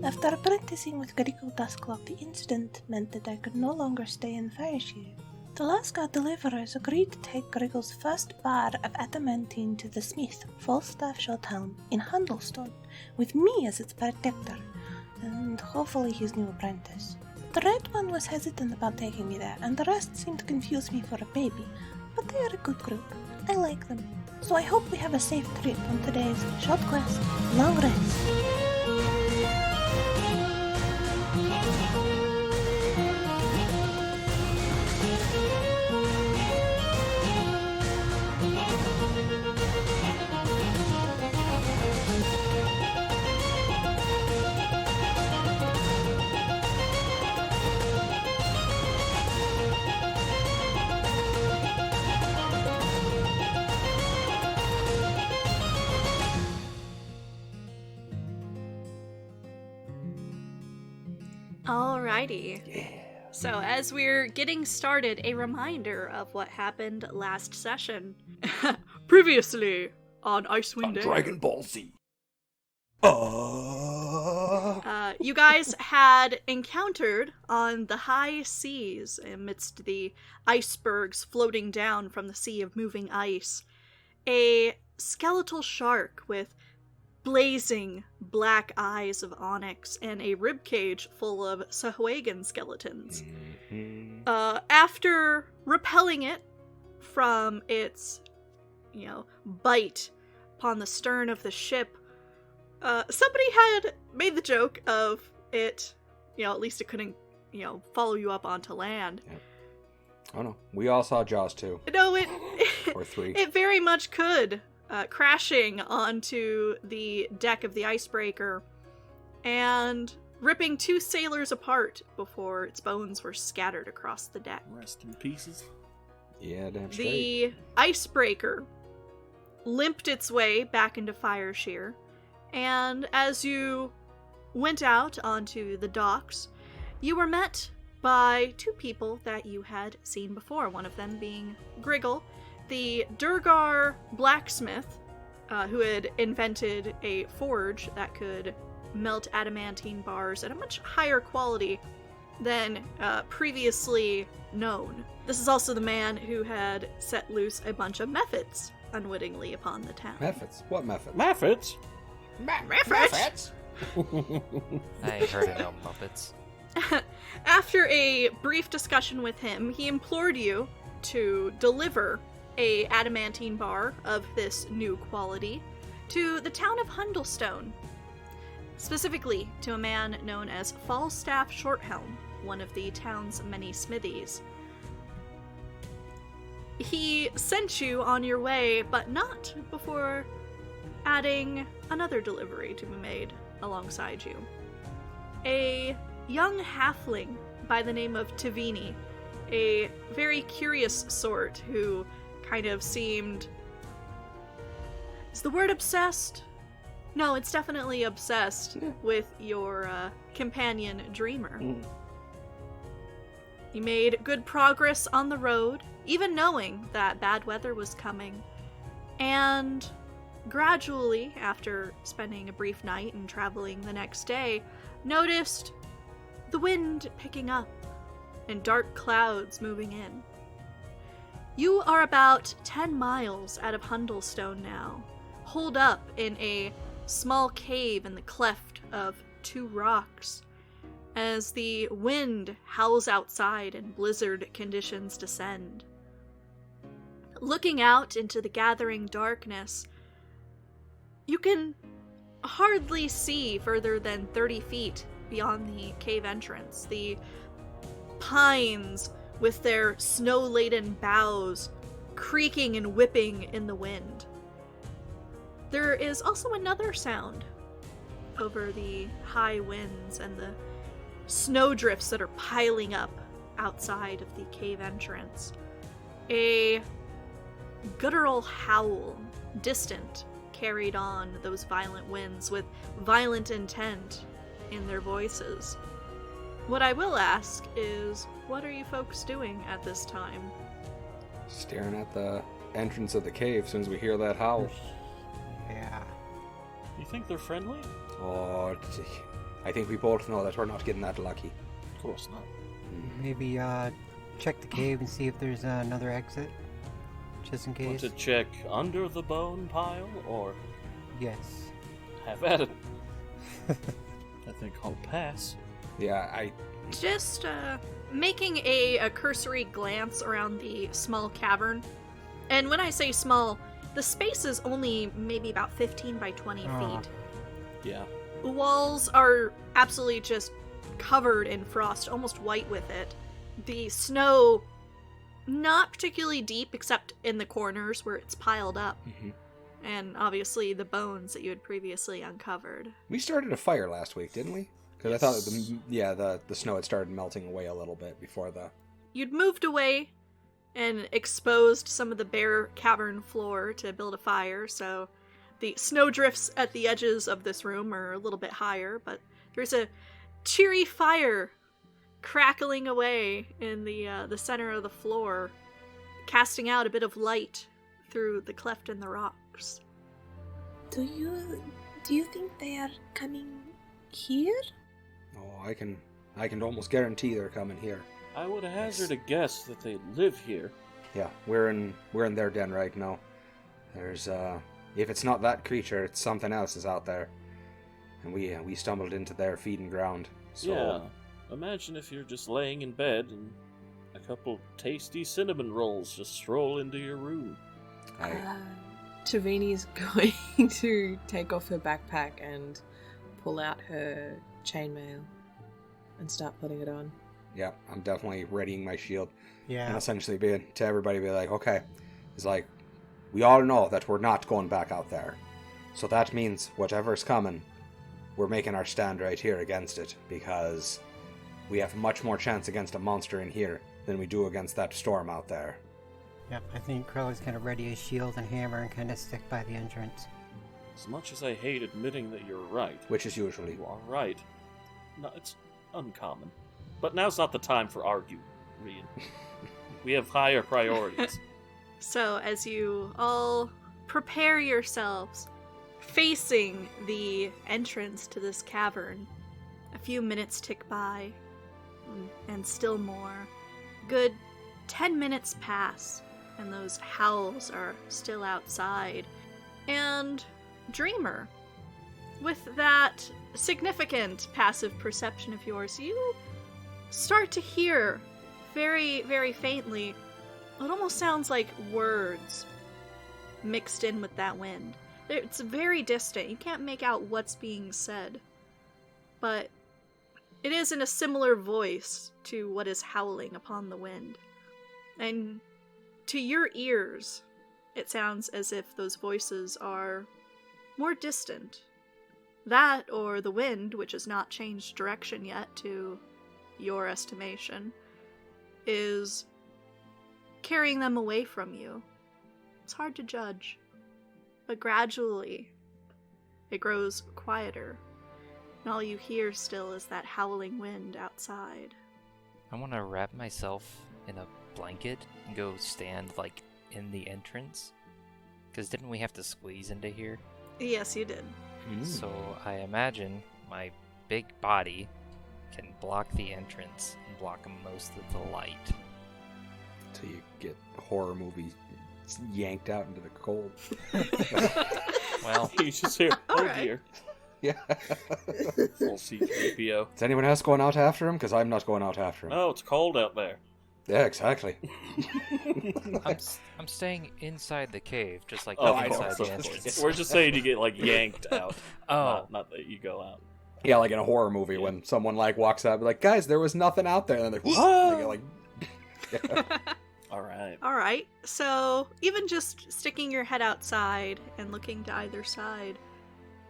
After apprenticing with Griggle Dusclock, the incident meant that I could no longer stay in Fireshear. The Lascar deliverers agreed to take Griggle's first bar of adamantine to the smith, Falstaff Shothelm, in Handlestone, with me as its protector, and hopefully his new apprentice. The Red One was hesitant about taking me there, and the rest seemed to confuse me for a baby, but they are a good group. I like them. So I hope we have a safe trip on today's short quest, Long Rest. Alrighty. Yeah. So as we're getting started, a reminder of what happened last session. Previously on Icewind Dale. Dragon Ball Z. You guys had encountered on the high seas, amidst the icebergs floating down from the sea of moving ice, a skeletal shark with blazing black eyes of onyx and a ribcage full of Sahuagin skeletons. After repelling it from its, bite upon the stern of the ship, somebody had made the joke of it, at least it couldn't, follow you up onto land. Yeah. Oh no, we all saw Jaws 2. No, or 3. It very much could. Crashing onto the deck of the icebreaker and ripping 2 sailors apart before its bones were scattered across the deck. Rest in pieces. Yeah, damn straight. The icebreaker limped its way back into Fireshear, and as you went out onto the docks, you were met by 2 people that you had seen before, one of them being Griggle, the Durgar blacksmith, who had invented a forge that could melt adamantine bars at a much higher quality than previously known. This is also the man who had set loose a bunch of methods unwittingly upon the town. Methods? What method? Methods? Methods? I ain't heard of no Muppets. After a brief discussion with him, he implored you to deliver a adamantine bar of this new quality to the town of Handlestone, specifically to a man known as Falstaff Shorthelm, one of the town's many smithies. He sent you on your way, but not before adding another delivery to be made alongside you. A young halfling by the name of Tavini, a very curious sort who kind of seemed... Is the word obsessed? No, it's definitely obsessed with your companion, Dreamer. He made good progress on the road, even knowing that bad weather was coming, and gradually, after spending a brief night and traveling the next day, noticed the wind picking up and dark clouds moving in. You are about 10 miles out of Handlestone now, holed up in a small cave in the cleft of 2 rocks, as the wind howls outside and blizzard conditions descend. Looking out into the gathering darkness, you can hardly see further than 30 feet beyond the cave entrance. The pines with their snow-laden boughs creaking and whipping in the wind. There is also another sound over the high winds and the snowdrifts that are piling up outside of the cave entrance. A guttural howl, distant, carried on those violent winds with violent intent in their voices. What I will ask is, what are you folks doing at this time? Staring at the entrance of the cave as soon as we hear that howl. Yeah. You think they're friendly? Oh, I think we both know that we're not getting that lucky. Of course not. Maybe check the cave and see if there's another exit, just in Want case. to check under the bone pile, or Yes. have at it? I think I'll pass. Yeah, Just making a cursory glance around the small cavern. And when I say small, the space is only maybe about 15 by 20 feet. Yeah. The walls are absolutely just covered in frost, almost white with it. The snow, not particularly deep, except in the corners where it's piled up. Mhm. And obviously the bones that you had previously uncovered. we started a fire last week, didn't we? Because I thought the snow had started melting away a little bit before the... You'd moved away and exposed some of the bare cavern floor to build a fire, so the snow drifts at the edges of this room are a little bit higher, but there's a cheery fire crackling away in the center of the floor, casting out a bit of light through the cleft in the rocks. Do you think they are coming here? Oh, I can almost guarantee they're coming here. I would hazard a guess that they live here. Yeah, we're in their den right now. There's if it's not that creature, it's something else is out there, and we stumbled into their feeding ground. So Yeah. Imagine if you're just laying in bed and a couple tasty cinnamon rolls just stroll into your room. Tavini's going to take off her backpack and pull out her chainmail and start putting it on. yeah, I'm definitely readying my shield Yeah. and essentially be like, okay, it's like we all know that we're not going back out there, so that means whatever's coming, we're making our stand right here against it, because we have much more chance against a monster in here than we do against that storm out there. Yep. I think Crowley's gonna ready his shield and hammer and kind of stick by the entrance. As much as I hate admitting that you're right, Which is usually you are right. No, it's uncommon. But now's not the time for arguing, Rian. We have higher priorities. So as you all prepare yourselves, facing the entrance to this cavern, a few minutes tick by, and still more. Good 10 minutes pass, and those howls are still outside. And Dreamer, with that significant passive perception of yours, you start to hear very, very faintly what almost sounds like words mixed in with that wind. It's very distant. You can't make out what's being said. But it is in a similar voice to what is howling upon the wind. And to your ears, it sounds as if those voices are more distant. That, or the wind, which has not changed direction yet to your estimation, is carrying them away from you. It's hard to judge. But gradually, it grows quieter, and all you hear still is that howling wind outside. I want to wrap myself in a blanket and go stand, like, in the entrance. Because didn't we have to squeeze into here? Yes, you did. So I imagine my big body can block the entrance and block most of the light. Till you get a horror movie yanked out into the cold. Well, You just hear, oh Alright. dear, Yeah. full C3PO. Is anyone else going out after him? Because I'm not going out after him. Oh, it's cold out there. Yeah, exactly. I'm staying inside the cave, just like Oh, the I know. inside So the entrance. we're just saying you get, like, yanked out. Oh. Not that you go out. Yeah, like in a horror movie when someone like walks out, and be like, guys, there was nothing out there, and then they're whoa! They get, like, Alright. Alright, so even just sticking your head outside and looking to either side,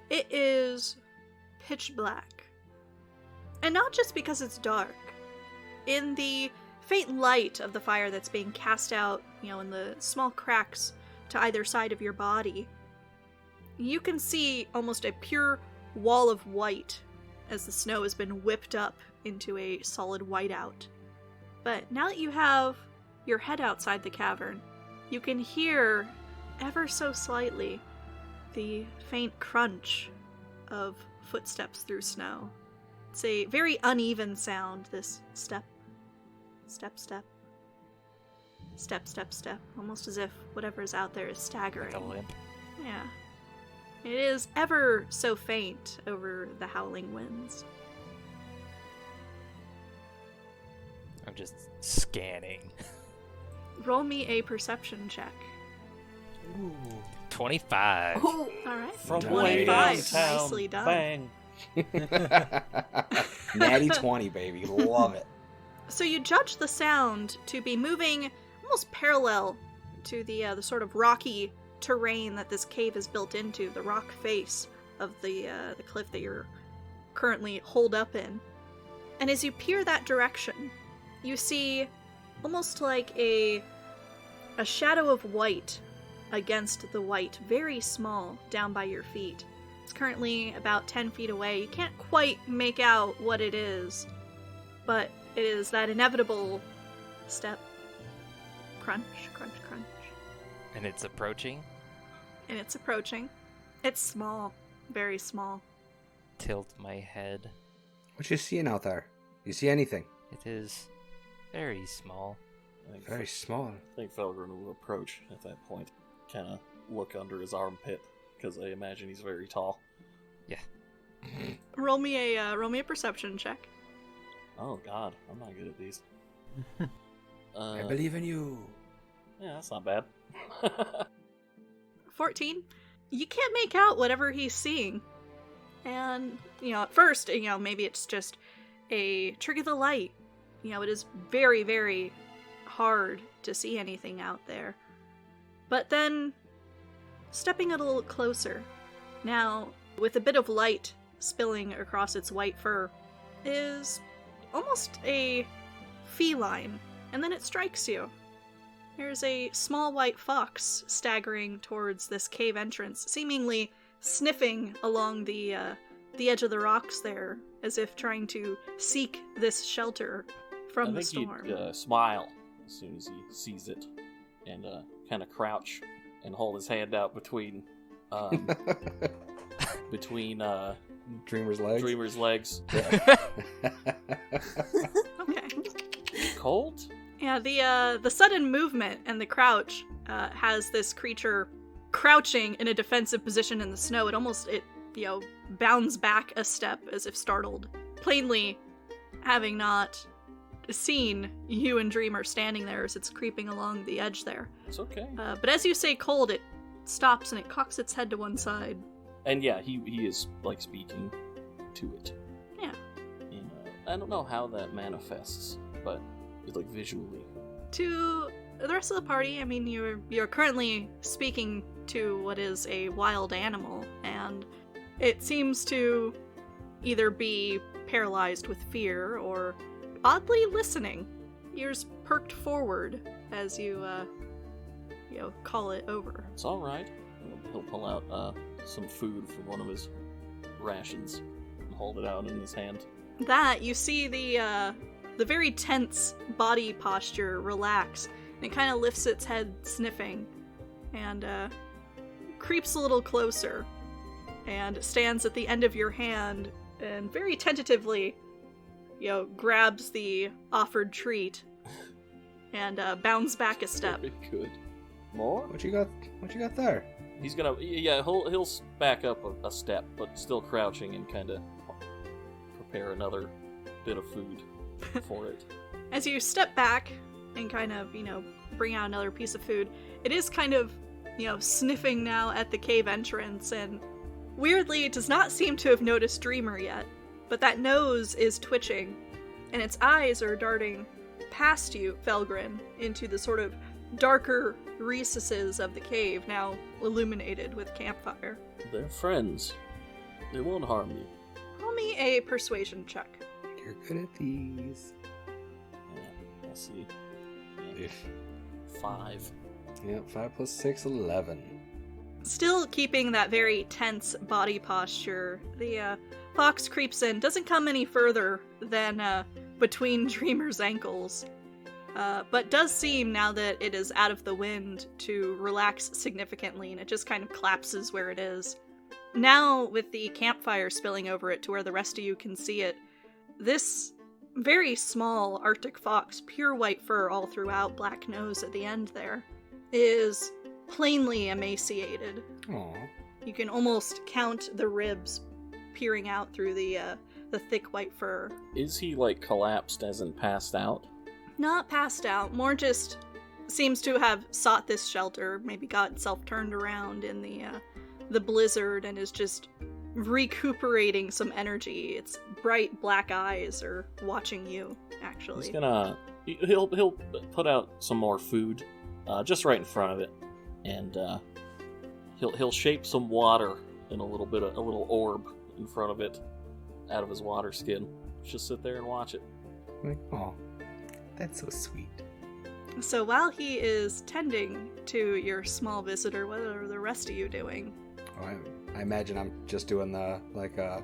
it is pitch black. And not just because it's dark. In the faint light of the fire that's being cast out, in the small cracks to either side of your body, you can see almost a pure wall of white as the snow has been whipped up into a solid whiteout. But now that you have your head outside the cavern, you can hear, ever so slightly, the faint crunch of footsteps through snow. It's a very uneven sound, this step, step, step, step, step, step, almost as if whatever's out there is staggering. Like a limp. Yeah. It is ever so faint over the howling winds. I'm just scanning. Roll me a perception check. Ooh. 25. Oh, all right. From way 25. downtown, Nicely done. bang. Natty 20, baby. Love it. So you judge the sound to be moving almost parallel to the sort of rocky terrain that this cave is built into, the rock face of the cliff that you're currently holed up in. And as you peer that direction, you see almost like a shadow of white against the white, very small, down by your feet. It's currently about 10 feet away. You can't quite make out what it is, but it is that inevitable step. Crunch, crunch, crunch. And it's approaching. And it's approaching. It's small. Very small. Tilt my head. What you seeing out there? You see anything? It is very small. Very small. I think Felgren will approach at that point. Kind of look under his armpit, because I imagine he's very tall. Yeah. Roll me a perception check. Oh god, I'm not good at these. I believe in you. Yeah, that's not bad. 14. You can't make out whatever he's seeing. And, at first, maybe it's just a trick of the light. It is very, very hard to see anything out there. But then, stepping a little closer, now, with a bit of light spilling across its white fur, is almost a feline. And then it strikes you. There's a small white fox staggering towards this cave entrance, seemingly sniffing along the edge of the rocks there, as if trying to seek this shelter from the storm. He'd smile as soon as he sees it, and kind of crouch and hold his hand out between Dreamer's legs. Dreamer's legs. Okay. Cold? Yeah, the sudden movement and the crouch has this creature crouching in a defensive position in the snow. It bounds back a step as if startled, plainly having not seen you and Dreamer standing there as it's creeping along the edge there. It's okay. But as you say cold, it stops and it cocks its head to one side. And yeah, he is like speaking to it. Yeah. And, I don't know how that manifests, but it's like visually. To the rest of the party, you're currently speaking to what is a wild animal, and it seems to either be paralyzed with fear or oddly listening. Ears perked forward as you call it over. It's all right. He'll pull out some food from one of his rations and hold it out in his hand. That you see the very tense body posture relax, and it kind of lifts its head, sniffing, and creeps a little closer, and stands at the end of your hand, and very tentatively, grabs the offered treat, and bounds back a step. Very good. More? What you got there? He's gonna, he'll back up a step, but still crouching and kind of prepare another bit of food for it. As you step back and kind of, bring out another piece of food, it is kind of, sniffing now at the cave entrance, and weirdly, it does not seem to have noticed Dreamer yet, but that nose is twitching, and its eyes are darting past you, Felgren, into the sort of darker recesses of the cave, now illuminated with campfire. They're friends. They won't harm you. Roll me a persuasion check. You're good at these. Yeah, let's see. If 5. Yeah, 5 plus 6, 11. Still keeping that very tense body posture, the fox creeps in, doesn't come any further than between Dreamer's ankles, but does seem, now that it is out of the wind, to relax significantly, and it just kind of collapses where it is. Now, with the campfire spilling over it to where the rest of you can see it, this very small Arctic fox, pure white fur all throughout, black nose at the end there, is plainly emaciated. Aw. You can almost count the ribs peering out through the thick white fur. Is he, like, collapsed as in passed out? Not passed out, more just seems to have sought this shelter, maybe got itself turned around in the blizzard and is just recuperating some energy. Its bright black eyes are watching you, actually. He's gonna... He'll put out some more food, just right in front of it, and he'll shape some water in a little orb in front of it, out of his water skin. Just sit there and watch it. Like, oh, that's so sweet. So while he is tending to your small visitor, what are the rest of you doing? Oh, I imagine I'm just doing the, oh,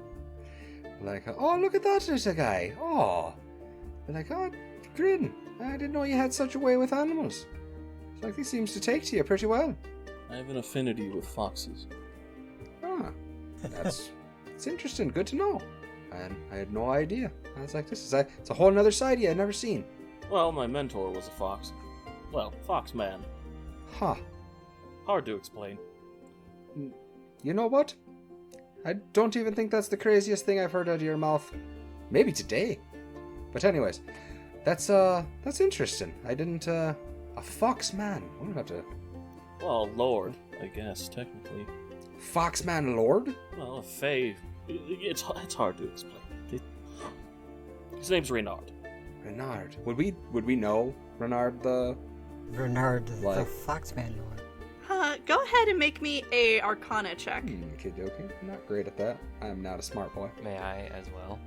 look at that little guy. Oh. Like, oh, grin. I didn't know you had such a way with animals. It's like he seems to take to you pretty well. I have an affinity with foxes. Ah, it's interesting. Good to know. And I had no idea. I was like, it's a whole other side of you I'd never seen. Well, my mentor was a fox. Well, fox man. Huh. Hard to explain. You know what? I don't even think that's the craziest thing I've heard out of your mouth. Maybe today. But anyways, that's interesting. I didn't, a fox man. I'm gonna have to... Well, lord, I guess, technically. Foxman Lord? Well, a fae... It's hard to explain. His name's Reynard. Renard. Would we know Renard the... Renard, the Like- Foxman Lord. Go ahead and make me a Arcana check. Okay, okay. I'm not great at that. I'm not a smart boy. May I as well?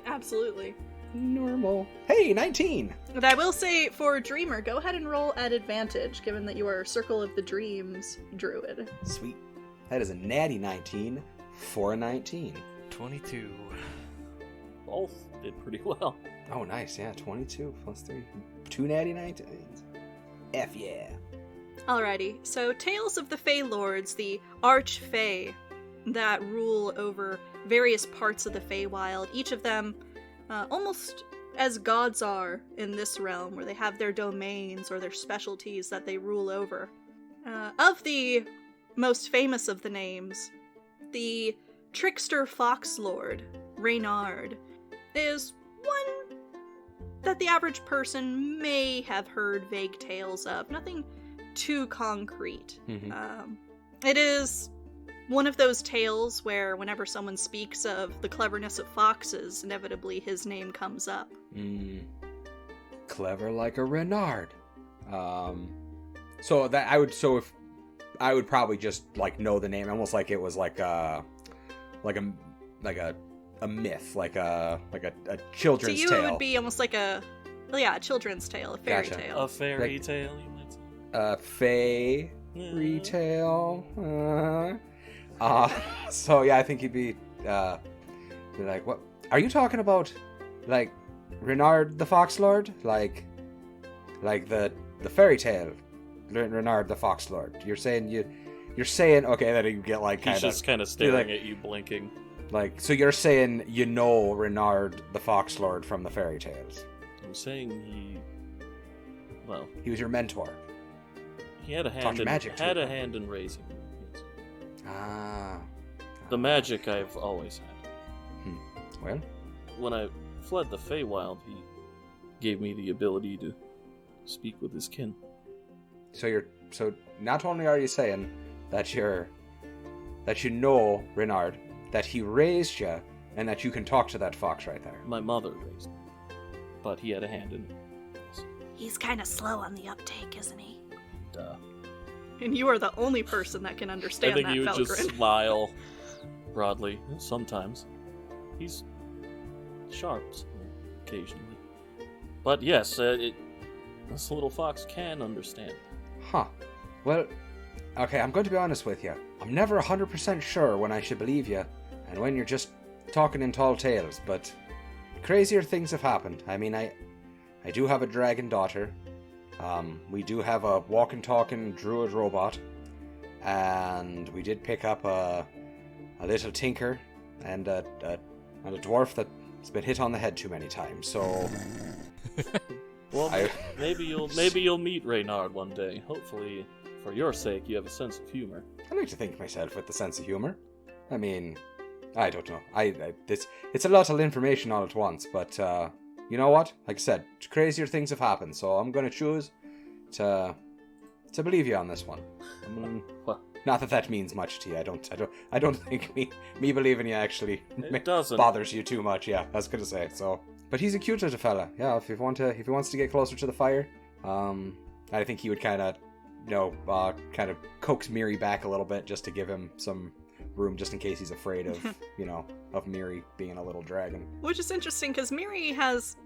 Absolutely. Normal. Hey, 19! But I will say, for Dreamer, go ahead and roll at advantage, given that you are Circle of the Dreams druid. Sweet. That is a natty 19 for a 19. 22. Both did pretty well. Oh, nice. Yeah, 22 plus 3. 2 natty 19s. F yeah. Alrighty, so Tales of the Fey Lords, the Arch-Fey that rule over various parts of the Feywild, each of them almost as gods are in this realm, where they have their domains or their specialties that they rule over. Of the most famous of the names, the trickster fox lord, Reynard, is one that the average person may have heard vague tales of. Nothing too concrete. Mm-hmm. It is one of those tales where whenever someone speaks of the cleverness of foxes, inevitably his name comes up. Clever like a Renard. So if I would probably just like know the name, almost like it was like a myth, like a children's to you, tale. it would be almost like a children's tale, a fairy Gotcha. tale. A fairy tale, you might say. Fey retail. So yeah, I think he'd be like, what? Are you talking about, like, Renard the Fox Lord? Like the fairy tale, Renard the Fox Lord. You're saying okay, that you get like He's just kind of staring at you, blinking. Like, so you're saying you know Renard the Fox Lord from the fairy tales? I'm saying He was your mentor. he had a Talked hand magic to him. hand in raising me. Yes. The Ah. magic I've always had. Well, When I fled the Feywild, he gave me the ability to speak with his kin. so not only are you saying that you know Renard, that he raised you, and that you can talk to that fox right there. My mother raised me, but he had a hand in it. He's kind of slow on the uptake, isn't he? Duh. And you are the only person that can understand I think that, he would just Felgrin. smile broadly. Sometimes. He's sharp occasionally. But yes, this little fox can understand. Huh. Well, okay, I'm going to be honest with you. I'm never 100% sure when I should believe you, and when you're just talking in tall tales, but crazier things have happened. I mean, I do have a dragon daughter. We do have a walking, talking druid robot, and we did pick up a little tinker and a dwarf that He's been hit on the head too many times, so... Well, maybe you'll meet Reynard one day. Hopefully, for your sake, you have a sense of humor. I like to think myself with a sense of humor. I mean, I don't know. It's a lot of information all at once, but you know what? Like I said, crazier things have happened, so I'm going to choose to believe you on this one. Not that means much to you. I don't think me believing you actually bothers you too much. Yeah, I was going to say so. But he's a cute little fella. Yeah, if he wants to get closer to the fire, I think he would kind of, kind of coax Miri back a little bit just to give him some room, just in case he's afraid of, of Miri being a little dragon. Which is interesting because Miri is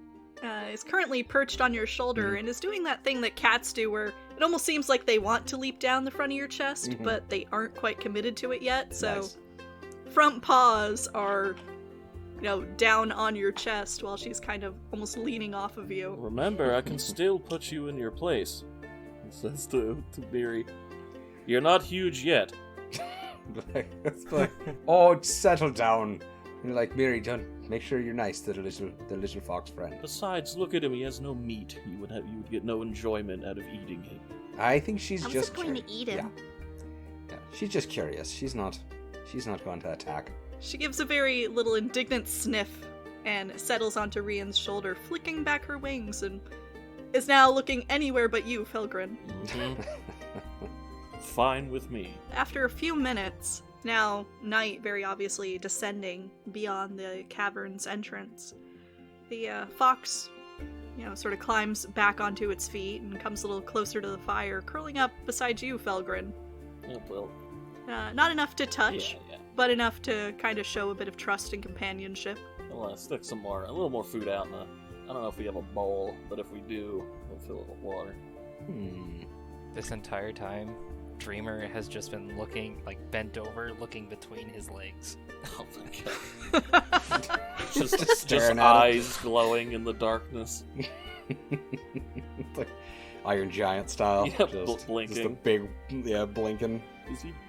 currently perched on your shoulder and is doing that thing that cats do, where it almost seems like they want to leap down the front of your chest, but they aren't quite committed to it yet. So, nice. Front paws are, down on your chest while she's kind of almost leaning off of you. Remember, I can still put you in your place. He says to Miri, "You're not huge yet." It's like, oh, settle down. You're like, Miri, don't make sure you're nice to the little fox friend. Besides, look at him. He has no meat. You would get no enjoyment out of eating him. I think she's I was just going to eat him. Yeah, she's just curious. She's not going to attack. She gives a very little indignant sniff and settles onto Rian's shoulder, flicking back her wings, and is now looking anywhere but you, Felgrin. Fine with me. After a few minutes, now night very obviously descending beyond the cavern's entrance, the fox, sort of climbs back onto its feet and comes a little closer to the fire, curling up beside you, Felgrin. Oh, well. Not enough to touch, Yeah. but enough to kind of show a bit of trust and companionship. I'll stick a little more food out in I don't know if we have a bowl, but if we do, we'll fill it with water. This entire time, Dreamer has just been bent over, looking between his legs. Oh my god. just Staring at eyes glowing in the darkness. Like Iron Giant style. Yeah, just, blinking. Just a big, blinking.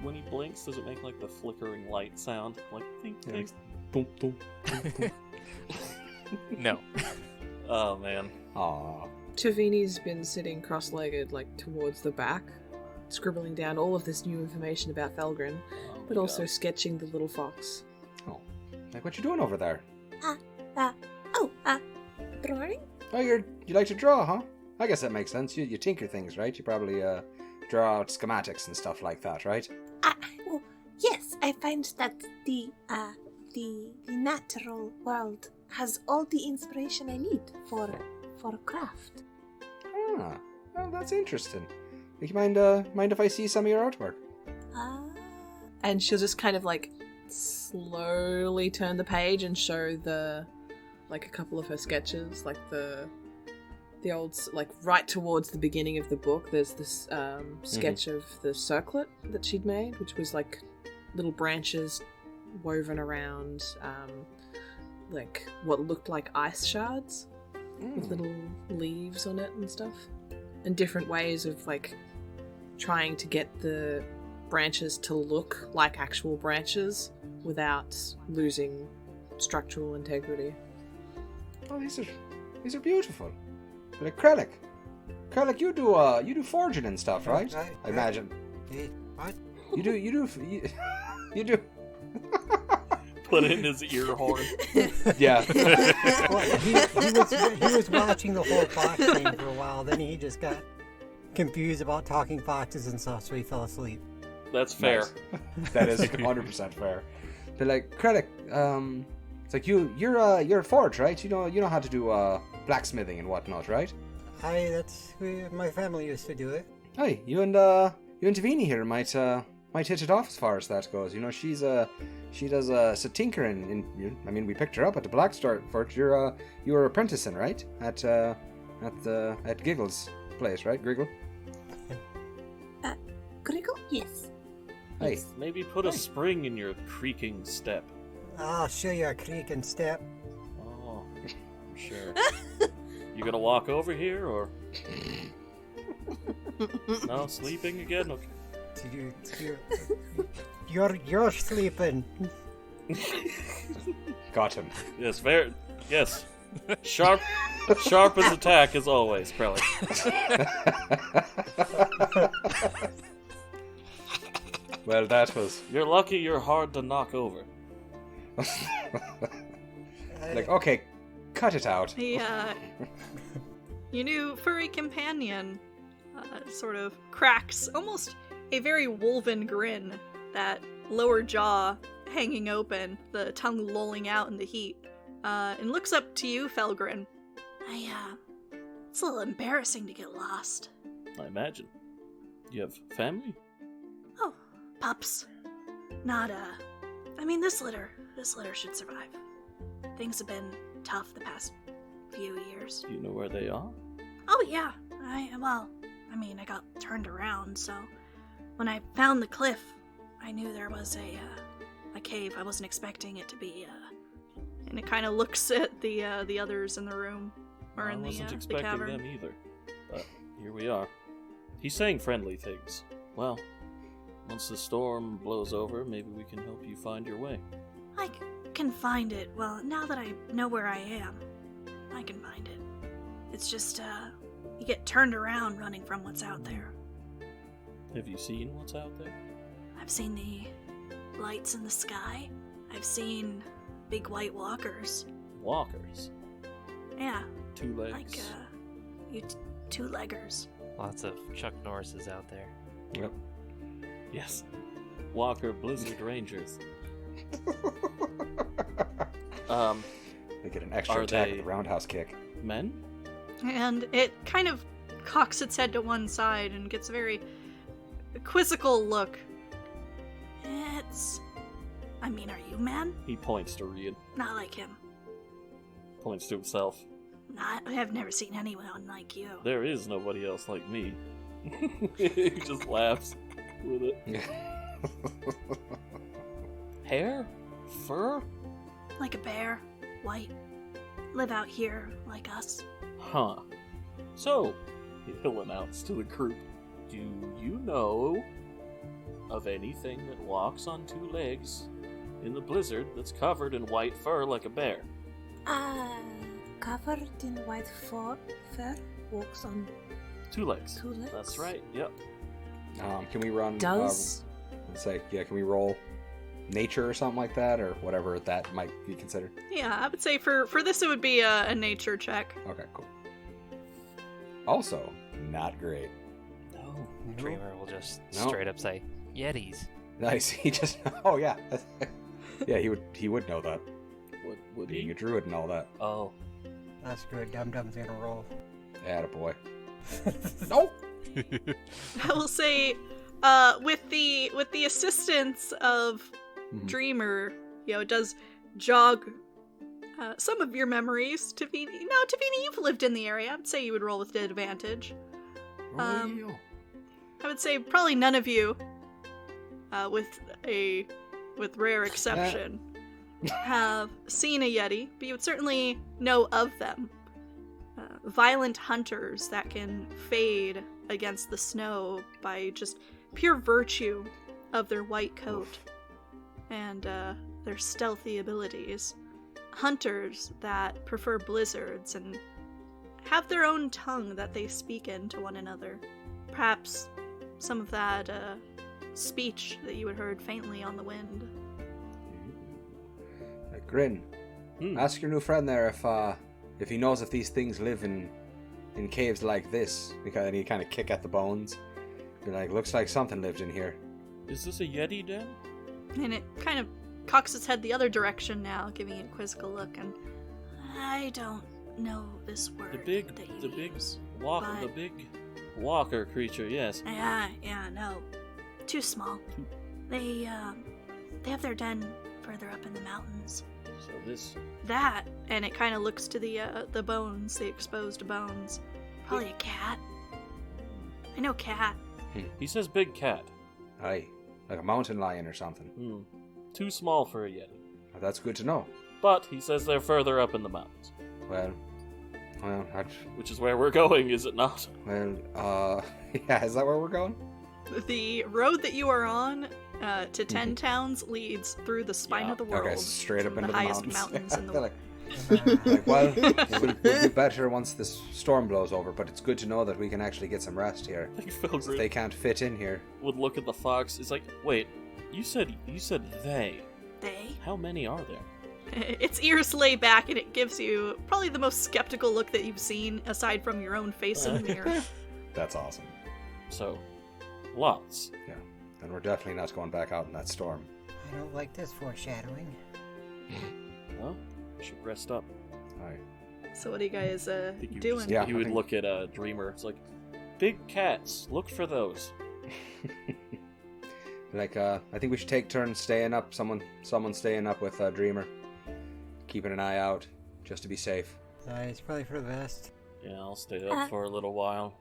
When he blinks, does it make like the flickering light sound? Like, think, Yeah, think? Boom, boom, boom, boom. No. Oh man. Aww. Tavini's been sitting cross-legged, towards the back, scribbling down all of this new information about Felgrin, but also God. sketching the little fox. Oh, like what you doing over there? Drawing? Oh, you like to draw, huh? I guess that makes sense. You tinker things, right? You probably draw out schematics and stuff like that, right? Well, yes, I find that the natural world has all the inspiration I need for craft. Ah, well, that's interesting. You mind if I see some of your artwork? And she'll just kind of slowly turn the page and show a couple of her sketches, the old, right towards the beginning of the book, there's this sketch of the circlet that she'd made, which was little branches woven around what looked like ice shards with little leaves on it and stuff, and different ways of trying to get the branches to look like actual branches without losing structural integrity. Oh, these are beautiful. Like Krellick, you do forging and stuff, right? I imagine. What? You do. Put in his ear horn. Yeah. Well, he was watching the whole fox thing for a while, then he just got confused about talking foxes and stuff, so he fell asleep. That's fair. Nice. That is 100% fair. But Krellick, it's like you're a forge, right? You know how to do blacksmithing and whatnot, right? My family used to do it. Hey, you and Tavini here might hit it off as far as that goes. She does some tinkering. We picked her up at the Blackstart Forge. You were apprenticing, right? At Giggle's place, right? Griggle. Griggle? Yes. Hey, Maybe put a spring in your creaking step. I'll show you a creak and step. Oh, sure. You gonna walk over here, or no? Sleeping again? Okay. You're sleeping. got him. Yes, very. Yes. Sharp as attack as always, Prelly. Well, that was You're lucky you're hard to knock over. like, okay, cut it out. Your new furry companion sort of cracks almost a very wolven grin, that lower jaw hanging open, the tongue lolling out in the heat, and looks up to you, Felgrin. It's a little embarrassing to get lost. I imagine. You have family? Oh, pups. Not, I mean, this litter should survive. Things have been tough the past few years. Do you know where they are? Oh, yeah. I got turned around, so when I found the cliff, I knew there was a cave. I wasn't expecting it to be, and it kind of looks at the others in the room, or in the cavern. I wasn't expecting them either, but here we are. He's saying friendly things. Well, once the storm blows over, maybe we can help you find your way. I can find it. Well, now that I know where I am, I can find it. It's just, you get turned around running from what's out there. Have you seen what's out there? I've seen the lights in the sky. I've seen big white walkers. Walkers? Yeah. 2 legs? Like, you two-leggers. Lots of Chuck Norrises out there. Yep. Yes. Walker Blizzard Rangers. They get an extra Are attack they with the roundhouse kick. Men? And it kind of cocks its head to one side and gets a very quizzical look. Are you men? He points to Rian. Not like him. Points to himself. I have never seen anyone like you. There is nobody else like me. He just laughs with it. Hair? Fur? Like a bear. White. Live out here like us. Huh. So, he'll announce to the group, do you know of anything that walks on 2 legs in the blizzard that's covered in white fur like a bear? Covered in white fur, walks on 2 legs. 2 legs. That's right, yep. Can we run... Does... can we roll nature or something like that, or whatever that might be considered? Yeah, I would say for this it would be a nature check. Okay, cool. Also, not great. No. Dreamer will just No. straight up say, Yetis. Nice. He just... Oh, yeah. Yeah, he would know that. Would Being he? a druid and all that. Oh. That's good. Dum Dum's gonna roll. Attaboy. No! I will say, with the assistance of Mhm. Dreamer, it does jog some of your memories. Tavini, you've lived in the area. I would say you would roll with advantage. I would say probably none of you, with rare exception, have seen a Yeti, but you would certainly know of them. Violent hunters that can fade against the snow by just pure virtue of their white coat and their stealthy abilities. Hunters that prefer blizzards and have their own tongue that they speak in to one another. Perhaps some of that speech that you had heard faintly on the wind. Grin. Ask your new friend there if he knows if these things live in caves like this. Because he kind of kick at the bones. Be like, looks like something lived in here. Is this a Yeti den? And it kind of cocks its head the other direction now, giving it a quizzical look, and I don't know this word The big walker creature, yes. Yeah, no. Too small. They have their den further up in the mountains. So this... That, and it kind of looks to the bones, the exposed bones. Probably a cat. I know cat. He says big cat. Aye. Like a mountain lion or something. Too small for a Yeti. Well, that's good to know. But he says they're further up in the mountains. Well, Which is where we're going, is it not? yeah, is that where we're going? The road that you are on to 10 Towns leads through the spine of the world. Okay, straight up some into of the the highest mountains. mountains in the world. Like, well, we'll do better once this storm blows over, but it's good to know that we can actually get some rest here. I think Phil They can't fit in here. would look at the fox. It's like, wait, you said they. They? How many are there? Its ears lay back and it gives you probably the most skeptical look that you've seen aside from your own face in the mirror. That's awesome. So, lots. Yeah. And we're definitely not going back out in that storm. I don't like this foreshadowing. Well, we should rest up. Alright. So what are you guys I think you doing? just- Yeah, you I would think- look at Dreamer. It's like, big cats. Look for those. Like, I think we should take turns staying up. Someone staying up with Dreamer. Keeping an eye out, just to be safe. It's probably for the best. Yeah, I'll stay up for a little while.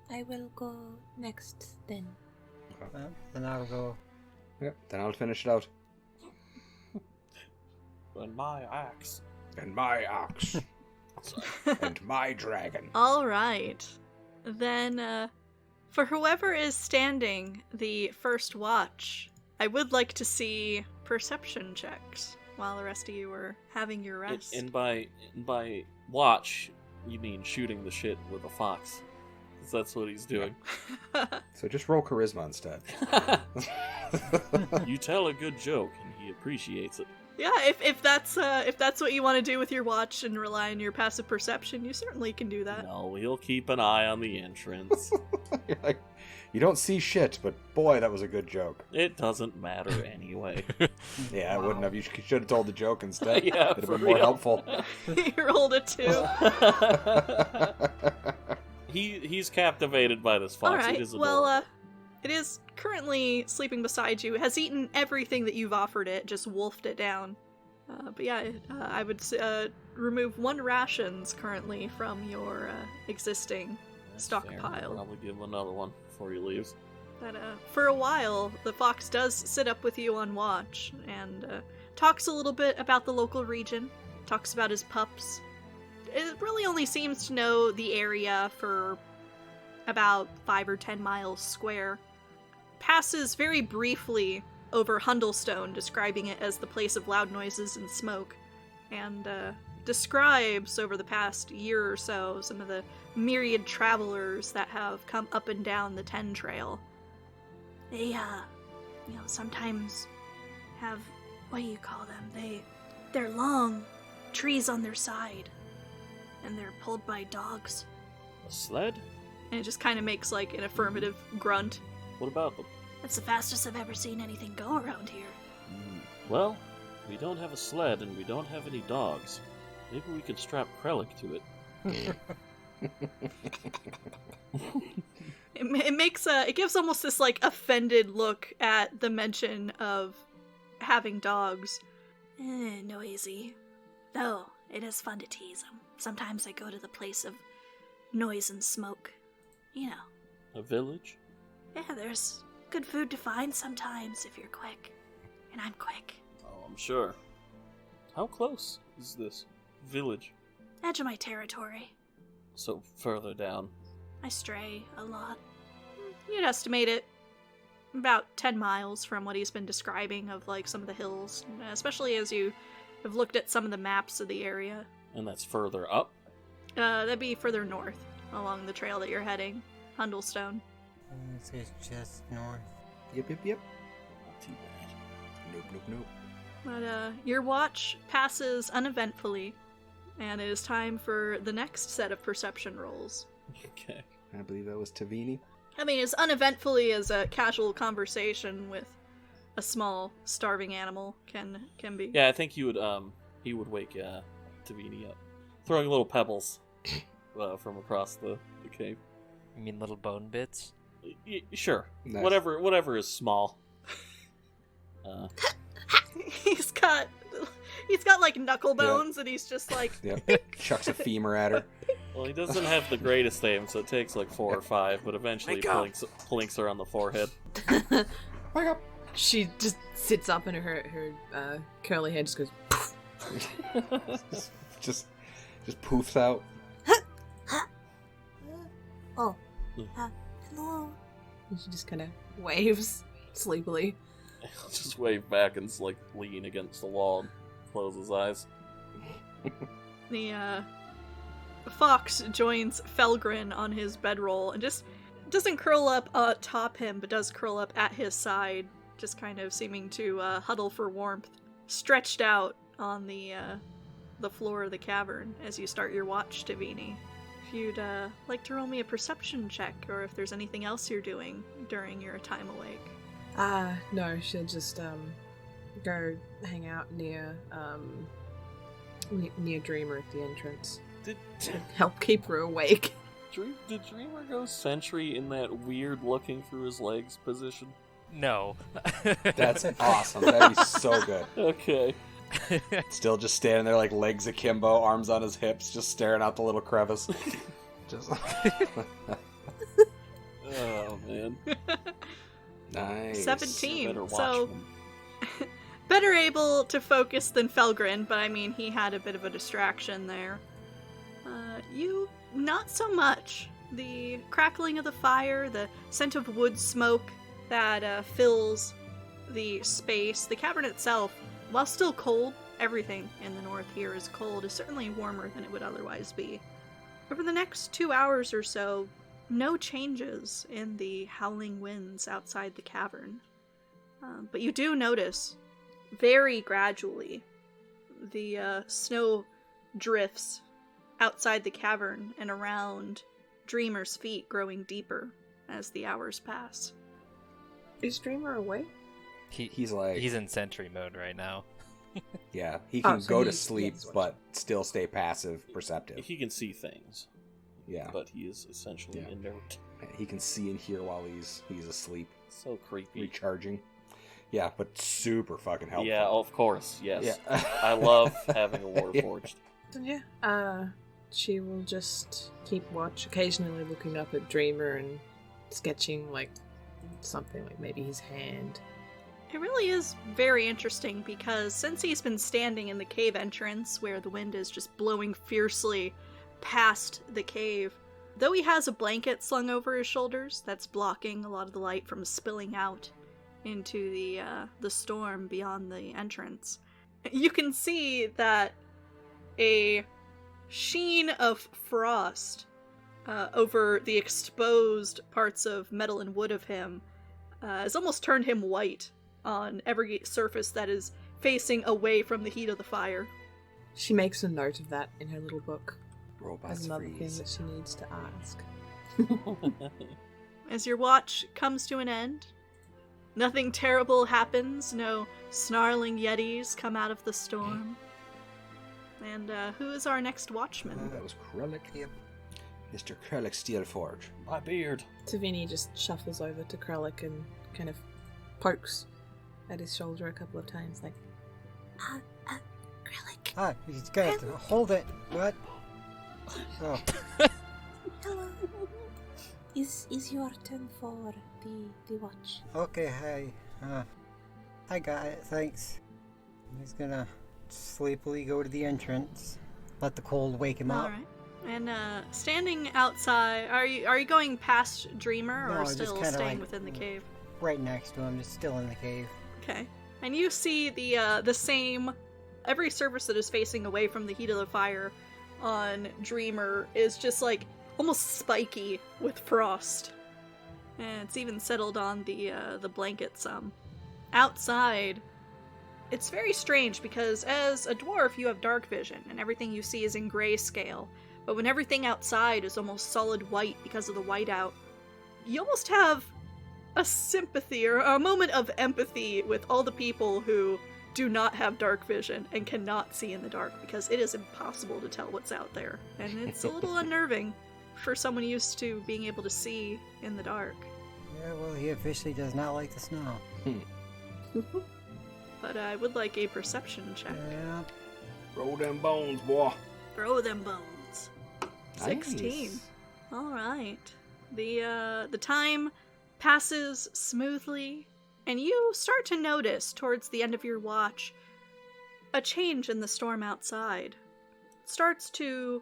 I will go next then. Well, then I'll go. Yeah, then I'll finish it out. And my axe. And my ox. And my dragon. All right. Then, for whoever is standing the first watch, I would like to see perception checks while the rest of you are having your rest. And by watch, you mean shooting the shit with a fox. 'Cause that's what he's doing. So just roll charisma instead. You tell a good joke, and he appreciates it. Yeah, if that's what you want to do with your watch and rely on your passive perception, you certainly can do that. No, he'll keep an eye on the entrance. You're like, you don't see shit, but boy, that was a good joke. It doesn't matter anyway. Yeah, I wouldn't have. You should have told the joke instead. Yeah, It'd have for been more real. helpful. You rolled a 2. He's captivated by this fox. All right. It is adorable. Well, it is currently sleeping beside you. It has eaten everything that you've offered it, just wolfed it down. But yeah, I would remove 1 rations currently from your existing That's fair. stockpile. Probably give him another one before he leaves. But for a while, the fox does sit up with you on watch and talks a little bit about the local region, talks about his pups. It really only seems to know the area for about 5 or 10 miles square. Passes very briefly over Hundlestone, describing it as the place of loud noises and smoke, and describes over the past year or so some of the myriad travelers that have come up and down the Ten Trail. They, sometimes have, what do you call them? They're long, trees on their side, and they're pulled by dogs. A sled? And it just kind of makes, like, an affirmative grunt. What about them? That's the fastest I've ever seen anything go around here. Well, we don't have a sled and we don't have any dogs. Maybe we could strap Krellick to it. It gives almost this, like, offended look at the mention of having dogs. Noisy. Though, it is fun to tease them. Sometimes I go to the place of noise and smoke. You know. A village? Yeah, there's good food to find sometimes if you're quick. And I'm quick. Oh, I'm sure. How close is this village? Edge of my territory. So further down. I stray a lot. You'd estimate it about 10 miles from what he's been describing of, like, some of the hills, especially as you have looked at some of the maps of the area. And that's further up? That'd be further north, along the trail that you're heading. Hundlestone. This is just north. Yep. Not too bad. Nope. But, your watch passes uneventfully, and it is time for the next set of perception rolls. Okay. I believe that was Tavini. I mean, as uneventfully as a casual conversation with a small, starving animal can be. Yeah, I think he would wake Tavini up. Throwing little pebbles from across the cave. You mean little bone bits? Sure. Nice. Whatever is small. He's got like knuckle bones, and he's just like, Yep. Chucks a femur at her. Well, he doesn't have the greatest aim, so it takes like 4 or 5, but eventually plinks her on the forehead. Wake up. She just sits up and her curly hair just goes. just poofs out. Hello. And she just kind of waves sleepily. He'll just wave back and like lean against the wall and close his eyes. The fox joins Felgrin on his bedroll and just doesn't curl up atop him, but does curl up at his side, just kind of seeming to huddle for warmth, stretched out on the floor of the cavern as you start your watch, Tavini. If you'd like to roll me a perception check, or if there's anything else you're doing during your time awake. No, she'll just go hang out near Dreamer at the entrance. Did Help keep her awake. Dreamer go sentry in that weird looking through his legs position? No. That's awesome. That'd be so good. Okay. Still just standing there like legs akimbo, arms on his hips, just staring out the little crevice. Just Oh, man. nice. 17. Better watch So him. better able to focus than Felgrin, but I mean, he had a bit of a distraction there. You, not so much. The crackling of the fire, the scent of wood smoke that fills the space, the cavern itself, while still cold, everything in the north here is cold, is certainly warmer than it would otherwise be. Over the next 2 hours or so, no changes in the howling winds outside the cavern. But you do notice, very gradually, the snow drifts outside the cavern and around Dreamer's feet growing deeper as the hours pass. Is Dreamer awake? He's in sentry mode right now. Yeah, he can so go to he's- sleep, he's but still stay passive, perceptive. He can see things, Yeah, but he is essentially Yeah. inert. he can see and hear while he's asleep, So creepy. recharging. Yeah, but super fucking helpful. Yeah, of course, yes. Yeah. I love having a Warforged. So yeah, she will just keep watch, occasionally looking up at Dreamer and sketching like something, like maybe his hand. It really is very interesting because since he's been standing in the cave entrance where the wind is just blowing fiercely past the cave, though he has a blanket slung over his shoulders that's blocking a lot of the light from spilling out into the storm beyond the entrance, you can see that a sheen of frost over the exposed parts of metal and wood of him has almost turned him white on every surface that is facing away from the heat of the fire. She makes a note of that in her little book Robots as another freeze. thing that she needs to ask. As your watch comes to an end, nothing terrible happens, no snarling yetis come out of the storm. And who is our next watchman? That was Krellick. Mr. Krellick Steelforge. My beard. Tavini just shuffles over to Krellick and kind of pokes at his shoulder a couple of times, like, Krellick, Ah, he's got to hold it. What? Oh, hello. Is your turn for the watch? okay, hey. I got it, thanks. He's gonna sleepily go to the entrance. Let the cold wake him up. Alright. And standing outside, are you going past Dreamer No, or just still kinda staying like- within the cave? Right next to him, just still in the cave. Okay. And you see the same, every surface that is facing away from the heat of the fire on Dreamer is just like almost spiky with frost. And it's even settled on the blanket some. Outside, it's very strange because as a dwarf you have dark vision and everything you see is in grayscale. But when everything outside is almost solid white because of the whiteout, you almost have a sympathy or a moment of empathy with all the people who do not have dark vision and cannot see in the dark because it is impossible to tell what's out there. And it's a little unnerving for someone used to being able to see in the dark. Yeah, well, he officially does not like the snow. But I would like a perception check. Yeah. Roll them bones, boy. Throw them bones. 16. Nice. Alright. The time passes smoothly, and you start to notice towards the end of your watch a change in the storm outside. It starts to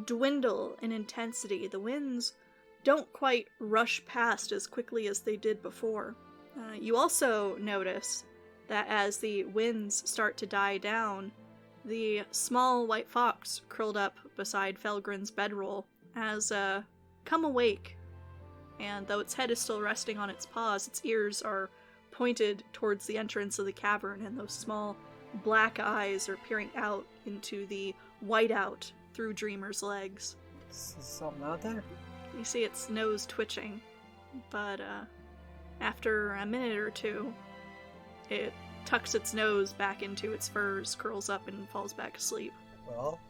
dwindle in intensity. The winds don't quite rush past as quickly as they did before. You also notice that as the winds start to die down, The small white fox curled up beside Felgren's bedroll has come awake, and though its head is still resting on its paws, its ears are pointed towards the entrance of the cavern, and those small black eyes are peering out into the whiteout through Dreamer's legs. Is something out there? You see its nose twitching, but after a minute or two, it tucks its nose back into its furs, curls up, and falls back asleep. Well,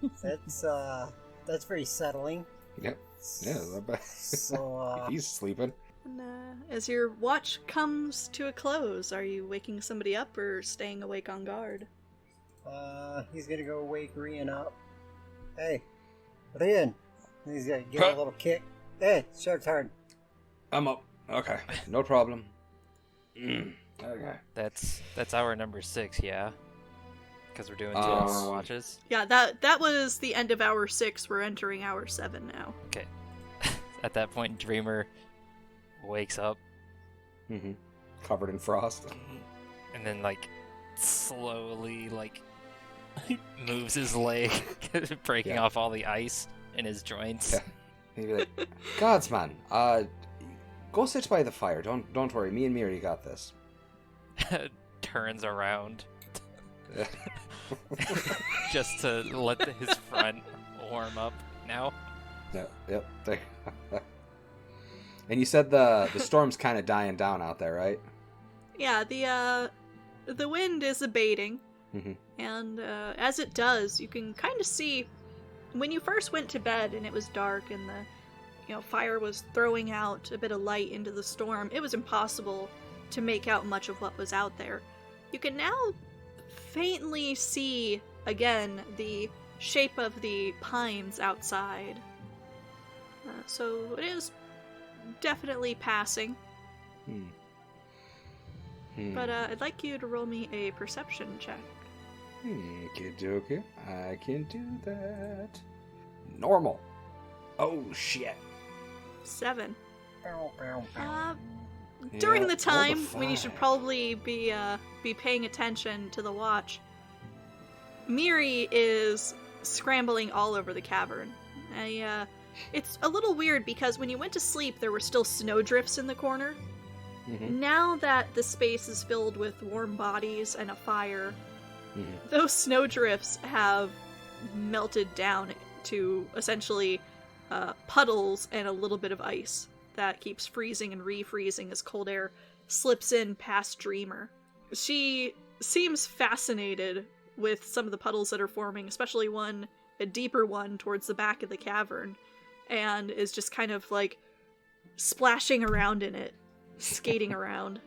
that's very settling. Yep. Yeah, not bad. So, He's sleeping. And as your watch comes to a close, are you waking somebody up or staying awake on guard? he's gonna go wake Rian up. Hey, Rian! He's gonna give a little kick. Hey, it's your turn. I'm up. Okay, no problem. Okay. That's hour number 6, yeah? Because we're doing 2-hour watches? Yeah, that was the end of hour 6. We're entering hour 7 now. Okay. At that point, Dreamer wakes up. Mm-hmm. Covered in frost. And then, slowly, moves his leg, breaking off all the ice in his joints. Yeah. He'd be like, Gods, man, go sit by the fire. Don't worry. Me and Miri got this. Turns around. Just to let his front warm up now. Yep. And you said the storm's kind of dying down out there, right? Yeah, the wind is abating, and as it does, you can kind of see when you first went to bed and it was dark and the fire was throwing out a bit of light into the storm. It was impossible to make out much of what was out there. You can now faintly see again the shape of the pines outside. So it is definitely passing. But I'd like you to roll me a perception check. Okie I can do that. Normal. Oh, shit. 7. Bow. During the roll time when you should 5. probably be paying attention to the watch, Miri is scrambling all over the cavern. It's a little weird because when you went to sleep, there were still snowdrifts in the corner. Now that the space is filled with warm bodies and a fire, those snowdrifts have melted down to essentially puddles and a little bit of ice that keeps freezing and refreezing as cold air slips in past Dreamer. She seems fascinated with some of the puddles that are forming, especially a deeper one towards the back of the cavern, and is just kind of splashing around in it, skating around.